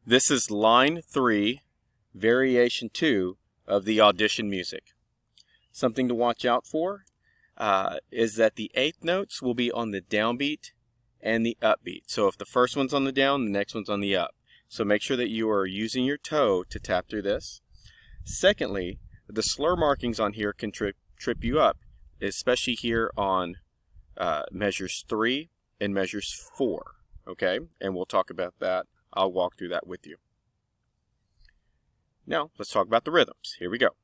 This is line 3, variation 2 of the Audition music. Something to watch out for is that the eighth notes will be on the downbeat and the upbeat. So if the first one's on the down, the next one's on the up. So make sure that you are using your toe to tap through this. Secondly, the slur markings on here can trip you up, especially here on measures 3 and measures 4. Okay, and we'll talk about that. I'll walk through that with you. Now, let's talk about the rhythms. Here we go.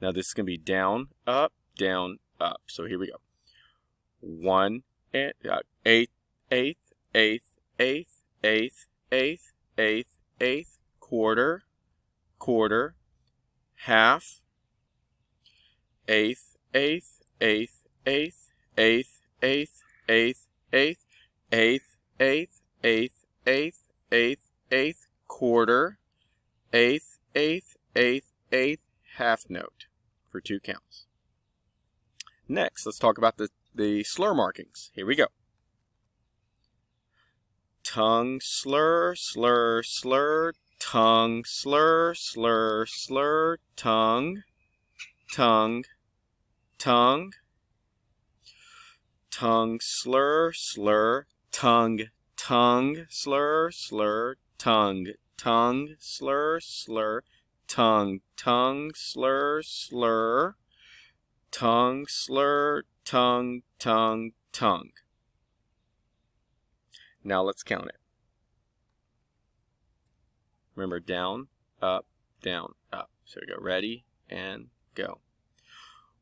Now, this is going to be down, up, down, up. So here we go. 1 and eighth, eighth, eighth, eighth, eighth, eighth, eighth, eighth, quarter, quarter, half, eighth, eighth, eighth, eighth, eighth, eighth, eighth, eighth, eighth, eighth, eighth, eighth, eighth, eighth, quarter, eighth, eighth, eighth, eighth, half note for 2 counts. Next, let's talk about the slur markings. Here we go. Tongue slur, slur, slur, tongue slur, slur, slur, tongue, tongue, tongue, tongue slur, slur, tongue, tongue slur, slur, tongue, tongue slur, slur, tongue, tongue slur, slur, tongue slur, tongue, tongue, tongue. Now let's count it. Remember, down, up, down, up. So we go, ready, and go.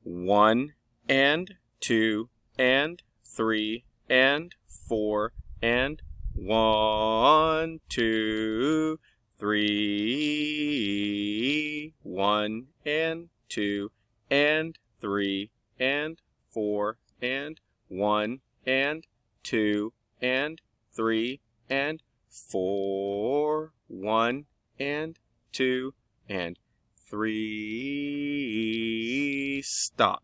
1 and 2 and 3 and 4 and 1, 2, 3, 1 and 2 and 3 and 4 and 1 and 2 and 3 and 4, 1 and 2 and 3, stop.